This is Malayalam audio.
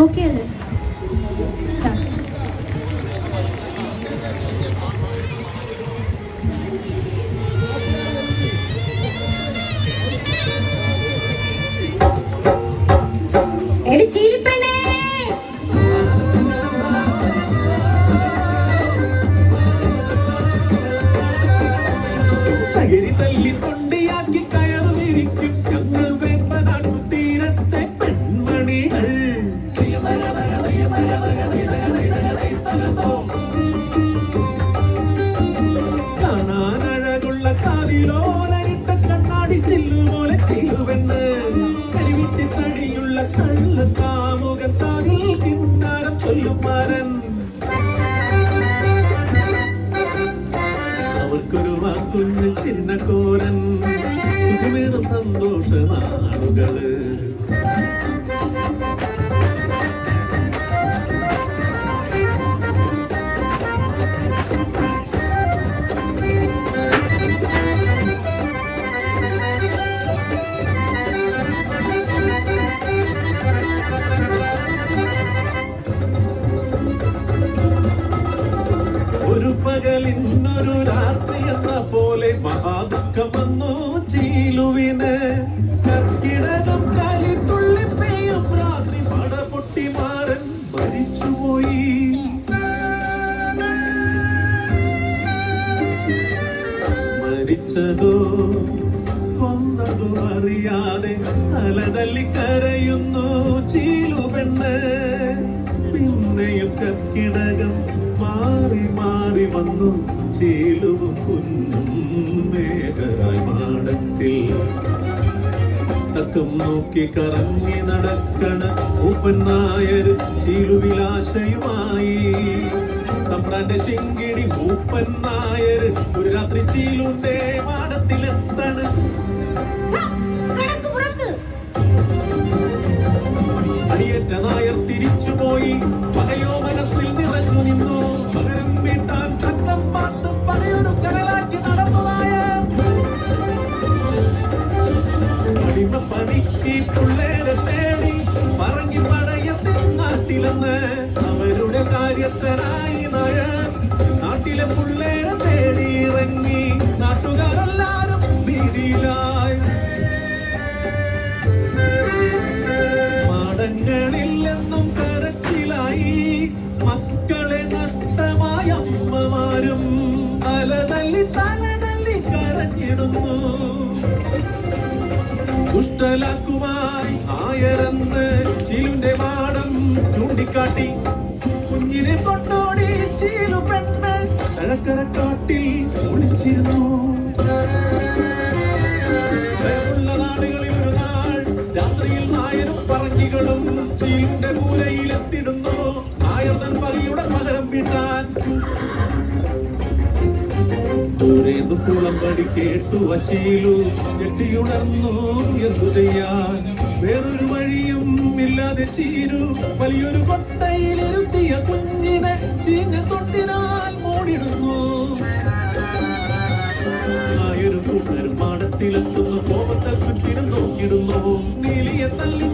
ഓക്കെ അല്ലേ? എടി ചീലിപ്പെണ്ണേ, ചകിരി തല്ലി തൊണ്ടിയാക്കി കയറുമിരിക്കും ഞങ്ങൾ വേമ്പനാട്ടു തീരത്തെ പെൺമണികൾ. കാണാനഴകുള്ള കാലിലോലരിട്ട കണ്ണാടി ചില്ലുപോലെ ചില്ലുവെന്ന് കരിവിട്ടി തടിയുള്ള കള്ള കാമുകൻ താകിൽ കിന്നാരം ചൊല്ലുമാരൻ. അവർക്കൊരു വാക്കുഞ്ഞ് ചിന്ന കോരൻ സുഖമേറും സന്തോഷ നാളുകള്. ഒരു പകലിന്നൊരു രാത്രി എന്ന പോലെ മഹാദുഃഖം വന്നു ചീലുവിന്. കർക്കിടകം കാലി തുള്ളിപ്പെയ്യും രാത്രി പട പൊട്ടി മാറൻ മരിച്ചുപോയി. മരിച്ചതോ കൊന്നതോ അറിയാതെ തലതല്ലി കരയുന്നു ചീലു പെണ്ണ്. പിന്നെയും കർക്കിടകം മാറി മാറി വന്നു ചീലുവും കുഞ്ഞും മേഘരായി മാടത്തിൽ. തക്കം നോക്കി കറങ്ങി നടക്കണ മൂപ്പൻ നായര് ചീലുവിലാശയുമായി. തമ്പ്രാന്റെ ശിങ്കിടി മൂപ്പൻ നായര് ഒരു രാത്രി ചീലുന്റെ മാടത്തിലെത്താണ്. അടിയേറ്റ നായർ തിരിച്ചുപോയി. പകയോ മനസ്സിൽ നിറഞ്ഞു നിന്നു. പകരം വീട്ടാൻ ചക്കം പാത്ത് പകയൊരു കരലാക്കി നടന്നു നായർ. അടിമ പണിക്ക് പിള്ളേരെ തേടി പറങ്ങി പടയത്തിൽ നാട്ടിലെന്ന്. അവരുടെ കാര്യത്തിനായി നായർ നാട്ടിലെ പിള്ളേരെ തേടി ഇറങ്ങി. നാട്ടുകാരെല്ലാരും ഭീതിയിലായി. മാടങ്ങളില്ലെന്നും കരച്ചിലായി. മക്കളെ നഷ്ടമായ അമ്മമാരും തലതല്ലി കരഞ്ഞിടുന്നു. ദുഷ്ടലാക്കുമായി ആയരെന്ന് ചീലുന്റെ മാടം ചൂണ്ടിക്കാട്ടി. കുഞ്ഞിനെ കൊണ്ടോടി ചീലു പെണ്ണ് കഴക്കരക്കാട്ടിൽ ഒളിച്ചിരുന്നു. നാടുകളിൽ ഒരു നാൾ രാത്രിയിൽ നായരും പറങ്കികളും ചീലിന്റെ മൂലയിലെത്തിടുന്നു. നായർ തൻ പകയുടെ പകരം വീട്ടാൻ. ദൂരേന്തു കുളമ്പടി കേട്ടു വച്ചീലു ഞെട്ടിയുണർന്നു. എന്തു ചെയ്യാൻ വേറൊരു വഴിയും ഇല്ലാതെ ചീരു വലിയൊരു കൊട്ടയിലിരുത്തിയ കുഞ്ഞിനെ ചീഞ്ഞ തൊട്ടിനാൽ മൂടിടുന്നു. നായരും കൂട്ടരും മാടത്തിലെത്തുന്നു. കോപത്താൽ ചുറ്റിനും നോക്കിടുന്നു. നീലിയെ തല്ലി